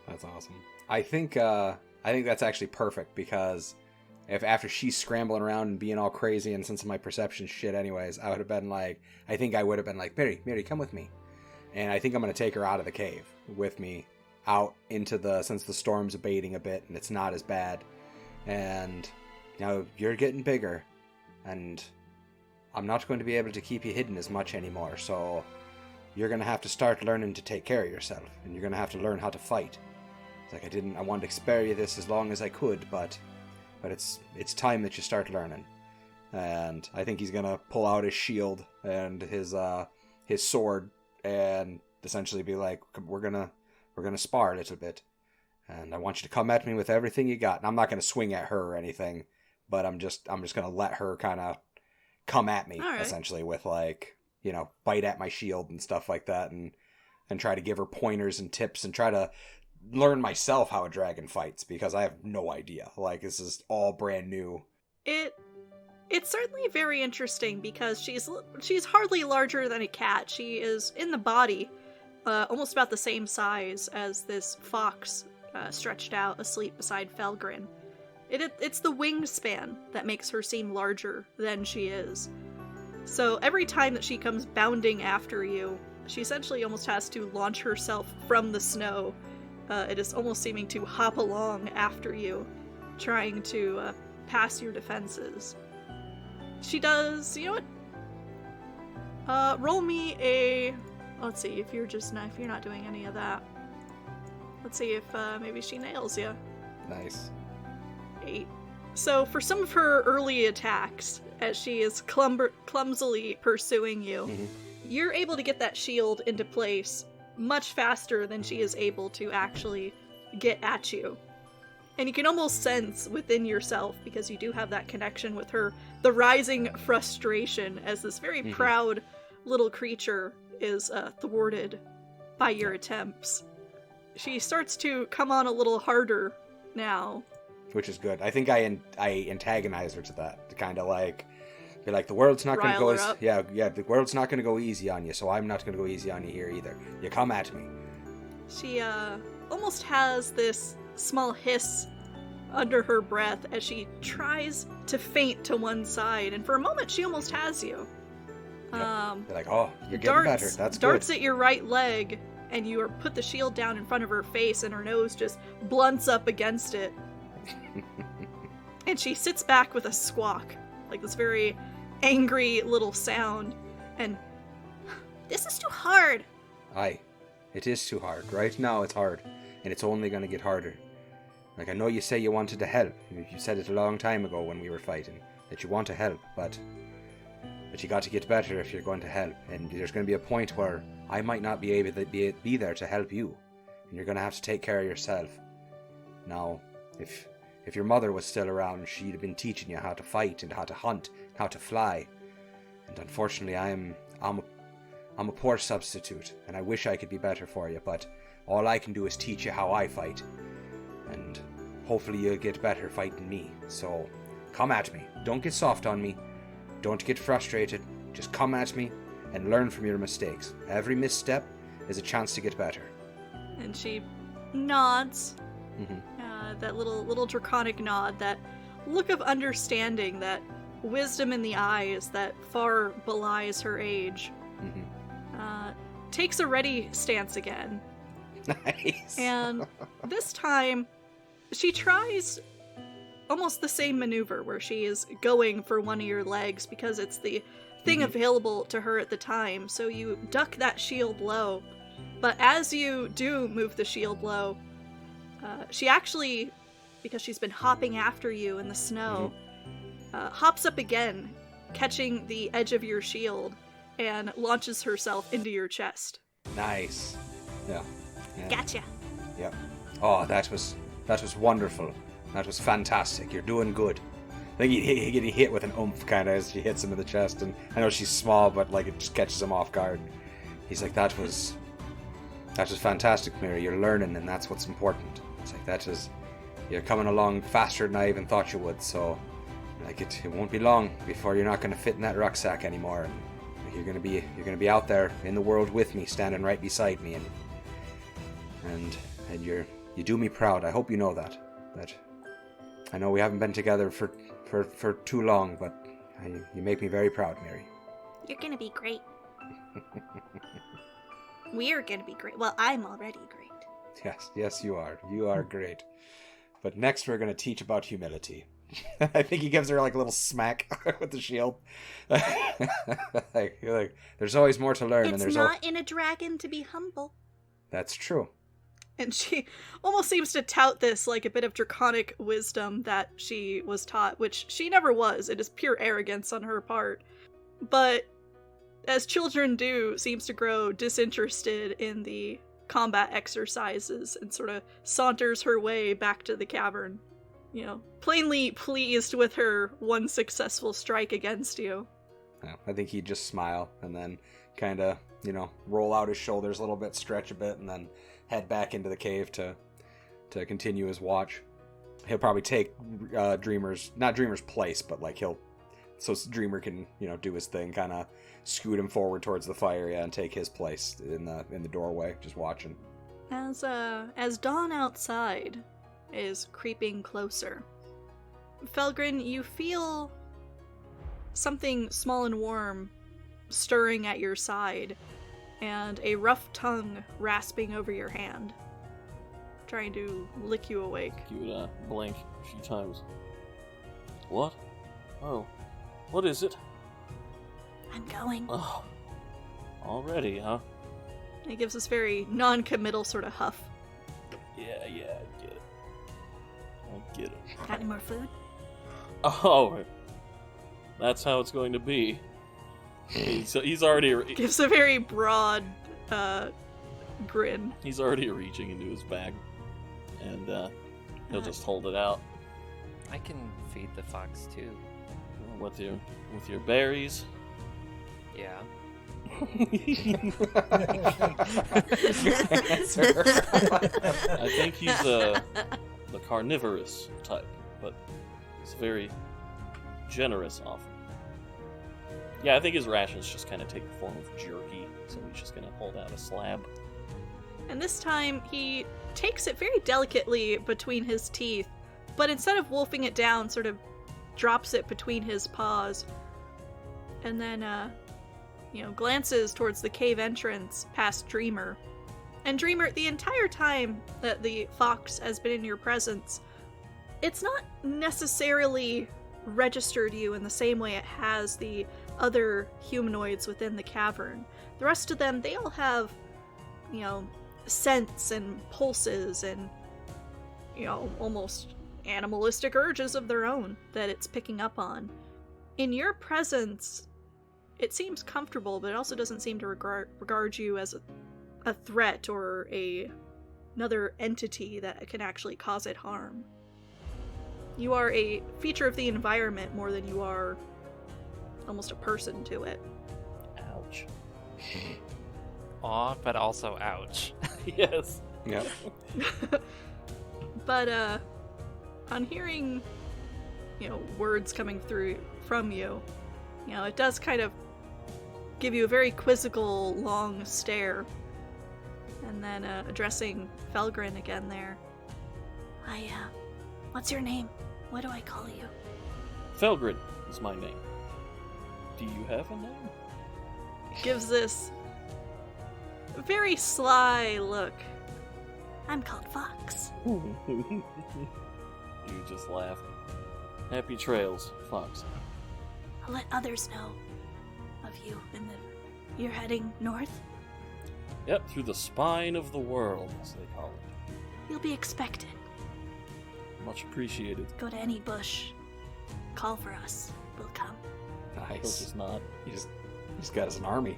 That's awesome. I think that's actually perfect because if after she's scrambling around and being all crazy, and since my perception shit anyways, I would have been like, Miri, come with me. And I think I'm going to take her out of the cave with me out into since the storm's abating a bit and it's not as bad. And, you're getting bigger and I'm not going to be able to keep you hidden as much anymore. So you're going to have to start learning to take care of yourself and you're going to have to learn how to fight. It's I wanted to spare you this as long as I could, but it's time that you start learning. And I think he's going to pull out his shield and his sword and essentially be like, we're gonna spar a little bit, and I want you to come at me with everything you got. And I'm not gonna swing at her or anything, but I'm just gonna let her kind of come at me, essentially with bite at my shield and stuff like that, and try to give her pointers and tips and try to learn myself how a dragon fights because I have no idea. This is all brand new. It's certainly very interesting because she's hardly larger than a cat. She is, in the body, almost about the same size as this fox stretched out asleep beside Felgren. It's the wingspan that makes her seem larger than she is. So every time that she comes bounding after you, she essentially almost has to launch herself from the snow. It is almost seeming to hop along after you, trying to pass your defenses. She does, roll me a, let's see, if you're not doing any of that. Let's see if maybe she nails you. Nice. 8. So for some of her early attacks, as she is clumsily pursuing you, you're able to get that shield into place much faster than she is able to actually get at you. And you can almost sense within yourself, because you do have that connection with her, the rising frustration as this very proud little creature is thwarted by your attempts. She starts to come on a little harder now. Which is good. I think I antagonize her to that. To kind of like, be like, the world's not going to go... the world's not going to go easy on you, so I'm not going to go easy on you here either. You come at me. She almost has this small hiss under her breath as she tries to feint to one side, and for a moment she almost has you. You're like, oh, you're getting better. That's good. Darts at your right leg, and you put the shield down in front of her face, and her nose just blunts up against it. And she sits back with a squawk, like this very angry little sound, and this is too hard. Aye, it is too hard. Right now it's hard, and it's only going to get harder. Like, I know you say you wanted to help. You said it a long time ago when we were fighting, that you want to help, but you got to get better if you're going to help. And there's going to be a point where I might not be able to be there to help you, and you're going to have to take care of yourself. Now, if your mother was still around, she'd have been teaching you how to fight and how to hunt, how to fly. And unfortunately, I'm a poor substitute, and I wish I could be better for you, but all I can do is teach you how I fight. And hopefully you'll get better fighting me. So come at me. Don't get soft on me. Don't get frustrated. Just come at me and learn from your mistakes. Every misstep is a chance to get better. And she nods. That little draconic nod, that look of understanding, that wisdom in the eyes that far belies her age. Takes a ready stance again. Nice. And this time, she tries almost the same maneuver where she is going for one of your legs because it's the thing available to her at the time. So you duck that shield low. But as you do move the shield low, she actually, because she's been hopping after you in the snow, hops up again, catching the edge of your shield, and launches herself into your chest. Nice. Yeah. Gotcha. Yep. Oh, that was wonderful. That was fantastic. You're doing good. I think he getting hit with an oomph kind of as she hits him in the chest, and I know she's small, but like it just catches him off guard. He's like, that was fantastic, Mary. You're learning, and that's what's important. It's like you're coming along faster than I even thought you would. So, like it won't be long before you're not going to fit in that rucksack anymore, and you're going to be out there in the world with me, standing right beside me, and you do me proud. I hope you know that I know we haven't been together for too long, but you make me very proud, Mary. You're gonna be great. We're gonna be great. Well, I'm already great. Yes, you are. You are great. But next we're going to teach about humility. I think he gives her like a little smack with the shield. like, there's always more to learn. It's not in a dragon to be humble. That's true. And she almost seems to tout this like a bit of draconic wisdom that she was taught, which she never was. It is pure arrogance on her part. But as children do, seems to grow disinterested in the combat exercises and sort of saunters her way back to the cavern. You know, plainly pleased with her one successful strike against you. Yeah, I think he'd just smile and then kind of, roll out his shoulders a little bit, stretch a bit, and then head back into the cave to continue his watch. He'll probably take not Dreamer's place, but like so Dreamer can, do his thing, kind of scoot him forward towards the fire, and take his place in the doorway, just watching. As dawn outside is creeping closer, Felgrin, you feel something small and warm stirring at your side, and a rough tongue rasping over your hand, trying to lick you awake. You would blink a few times. What? Oh, what is it? I'm going. Oh, already, huh? He gives this very non-committal sort of huff. Yeah, I get it. Got any more food? Oh, that's how it's going to be. He's already Gives a very broad grin. he's already reaching into his bag, and he'll just hold it out I can feed the fox too. with your berries. Yeah. I think he's the carnivorous type, but it's a very generous offer. Yeah, I think his rations just kind of take the form of jerky, so he's just gonna hold out a slab. And this time, he takes it very delicately between his teeth, but instead of wolfing it down, sort of drops it between his paws. And then, glances towards the cave entrance past Dreamer. And Dreamer, the entire time that the fox has been in your presence, it's not necessarily registered you in the same way it has the other humanoids within the cavern. The rest of them, they all have, scents and pulses and, almost animalistic urges of their own that it's picking up on. In your presence, it seems comfortable, but it also doesn't seem to regard you as a threat or another entity that can actually cause it harm. You are a feature of the environment more than you are almost a person to it. Ouch. Aw, but also ouch. Yes. Yep. But on hearing, words coming through from you, it does kind of give you a very quizzical, long stare. And then addressing Felgrin again there. What's your name? What do I call you? Felgrin is my name. Do you have a name? Gives this very sly look. I'm called Fox. You just laugh. Happy trails, Fox. I'll let others know of you. You're heading north? Yep, through the spine of the world, as they call it. You'll be expected. Much appreciated. Go to any bush. Call for us. We'll come. He'll Nice. just nod. He's got us an army.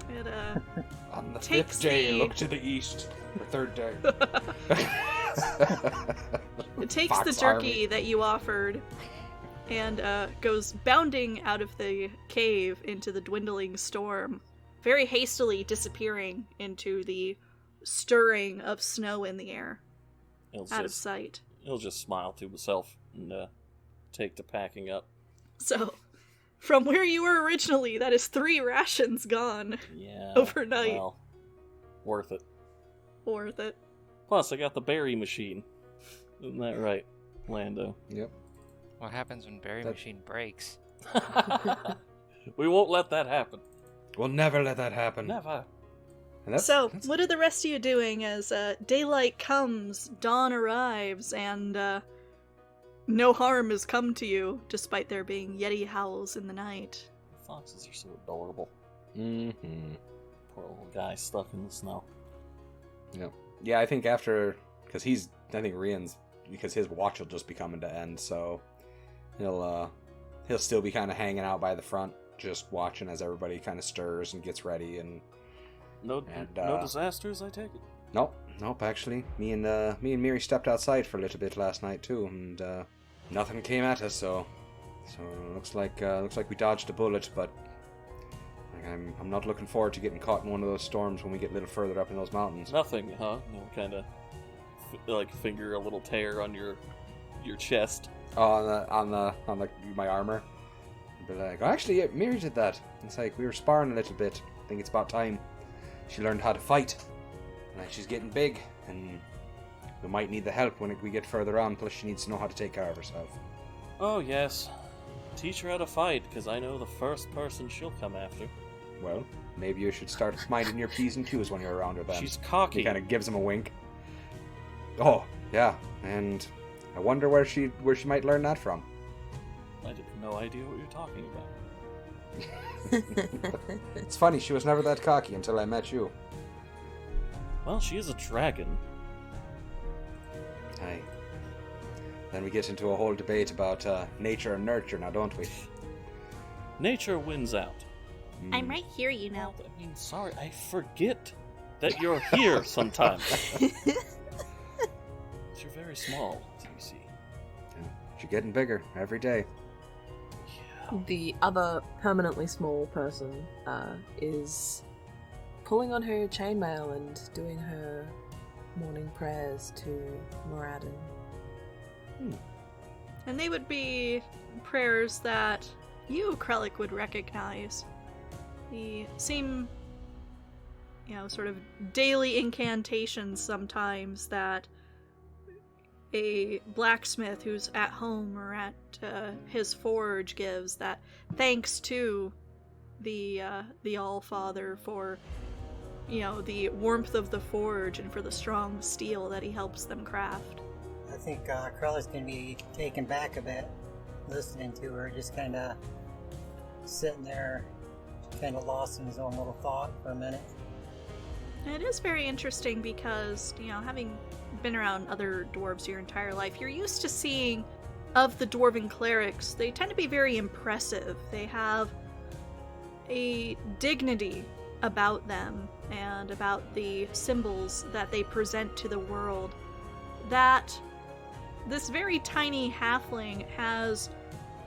It On the Takes fifth day, the- look to the east. The third day. it takes Fox the jerky army. that you offered and goes bounding out of the cave into the dwindling storm, very hastily disappearing into the stirring of snow in the air, out of sight. He'll just smile to himself and take to packing up. So, from where you were originally, that is 3 rations gone. Yeah. Overnight. Well, worth it. Worth it. Plus, I got the berry machine. Isn't that right, Lando? Yep. What happens when berry That- machine breaks? We won't let that happen. We'll never let that happen. Never. And So, that's- what are the rest of you doing as daylight comes, dawn arrives, and no harm has come to you, despite there being Yeti howls in the night? Foxes are so adorable. Mhm. Poor little guy stuck in the snow. Yep. Yeah, I think after, because Rian's, because his watch will just be coming to end, so he'll still be kind of hanging out by the front, just watching as everybody kind of stirs and gets ready. And No disasters, I take it. nope. Actually, me and Miri stepped outside for a little bit last night too, and nothing came at us. So looks like we dodged a bullet, but like, I'm not looking forward to getting caught in one of those storms when we get a little further up in those mountains. Nothing, huh? Kind of finger a little tear on your chest. Oh, on my armor. But like, actually, yeah, Miri did that. It's like we were sparring a little bit. I think it's about time she learned how to fight. Like, she's getting big, and we might need the help when we get further on. Plus, she needs to know how to take care of herself. Oh yes, teach her how to fight, because I know the first person she'll come after. Well, maybe you should start minding your P's and Q's when you're around her. Then She's He cocky. kind of gives him a wink. Oh, yeah, and I wonder where she might learn that from. I have no idea what you're talking about. It's funny, she was never that cocky until I met you. Well, she is a dragon. Then we get into a whole debate about nature and nurture now, don't we? Nature wins out. I'm right here, you know. Well, I mean, sorry, I forget that you're here sometimes. You're very small, as you see. You're getting bigger every day. Yeah. The other permanently small person is pulling on her chainmail and doing her morning prayers to Moradin. And they would be prayers that you, Krellick, would recognize. They seem, sort of daily incantations sometimes that a blacksmith who's at home or at his forge gives, that thanks to the All-Father for, the warmth of the forge and for the strong steel that he helps them craft. I think Krellick's going to be taken back a bit listening to her, just kind of sitting there, kind of lost in his own little thought for a minute. It is very interesting because, having been around other dwarves your entire life, you're used to seeing of the dwarven clerics, they tend to be very impressive. They have a dignity about them and about the symbols that they present to the world that this very tiny halfling has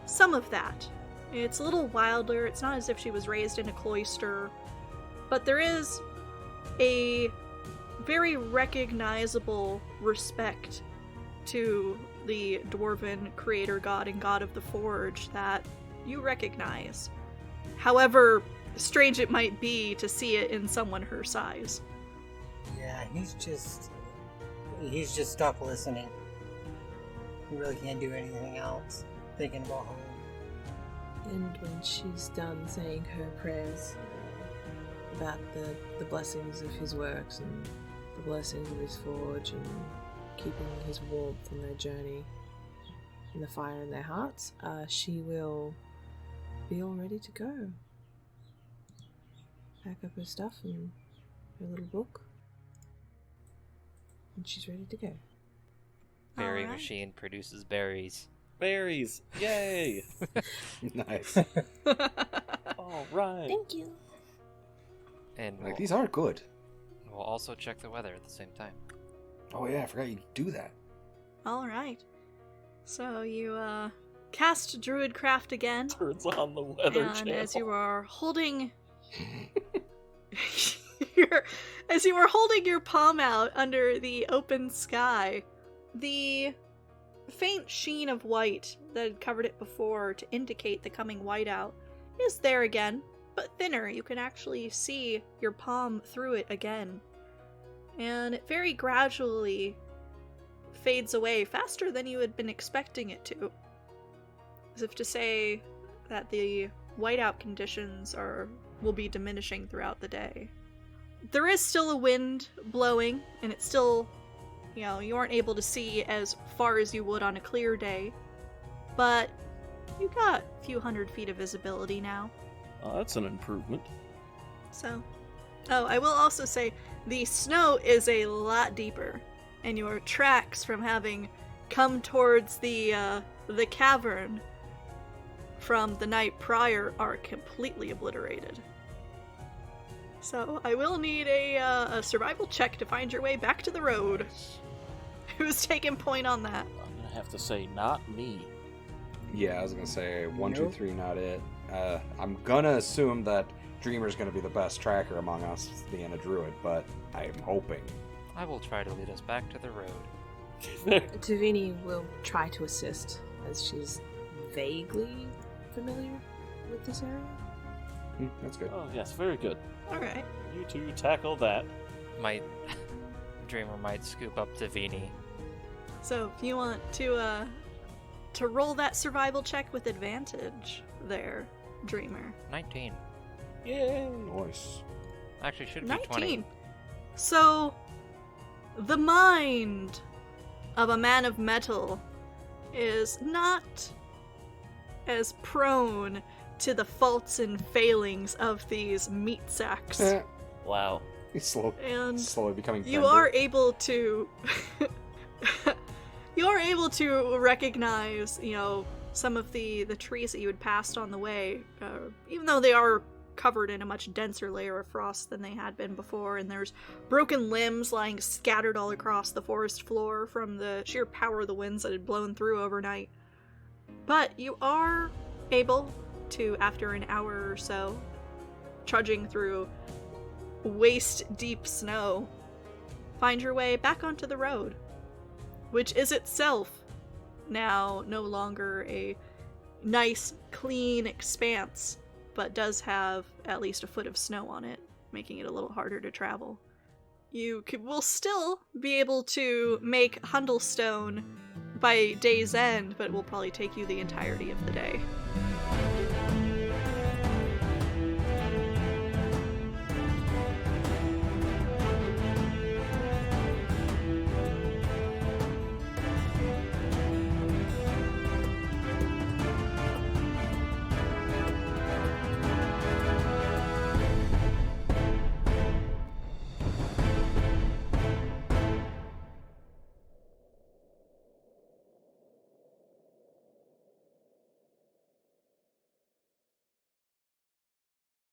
some of that. It's a little wilder. It's not as if she was raised in a cloister, but there is a very recognizable respect to the dwarven creator god and god of the forge that you recognize. However strange it might be to see it in someone her size. Yeah, he's just stuck listening. He really can't do anything else, thinking about home. And when she's done saying her prayers about the blessings of his works and the blessings of his forge and keeping his warmth on their journey and the fire in their hearts, she will be all ready to go. Pack up her stuff and her little book, and she's ready to go. Berry Alright. machine produces berries. Berries! Yay! Nice. All right. Thank you. And Like, these are good. we'll also check the weather at the same time. Oh yeah, I forgot you do that. Alright. So you cast Druidcraft again, Turns on the weather and channel. as you are holding as you were holding your palm out under the open sky, the faint sheen of white that had covered it before to indicate the coming whiteout is there again, but thinner. You can actually see your palm through it again. And it very gradually fades away faster than you had been expecting it to. As if to say that the whiteout conditions will be diminishing throughout the day. There is still a wind blowing, and it's still, you aren't able to see as far as you would on a clear day, but you got a few hundred feet of visibility now. That's an improvement. So, I will also say the snow is a lot deeper, and your tracks from having come towards the cavern from the night prior are completely obliterated. So I will need a survival check to find your way back to the road. Who's taking point on that? I'm gonna have to say, not me. Yeah, I was gonna say 1, 2, Nope. 3, not it. I'm gonna assume that Dreamer's gonna be the best tracker among us, being a druid, but I'm hoping. I will try to lead us back to the road. Tavini will try to assist, as she's vaguely familiar with this area. That's good. Oh, yes, very good. Alright. You two tackle that. Dreamer might scoop up Davini. So if you want to roll that survival check with advantage there, Dreamer. 19. Yay! Nice. Actually, should be 19. 20. So, the mind of a man of metal is not as prone to the faults and failings of these meat sacks. Wow. He's And slowly becoming you tender. are able to You're able to recognize, some of the trees that you had passed on the way, even though they are covered in a much denser layer of frost than they had been before, and there's broken limbs lying scattered all across the forest floor from the sheer power of the winds that had blown through overnight. But you are able to, after an hour or so, trudging through waist-deep snow, find your way back onto the road, which is itself now no longer a nice, clean expanse, but does have at least a foot of snow on it, making it a little harder to travel. You will still be able to make Hundlestone by day's end, but it will probably take you the entirety of the day.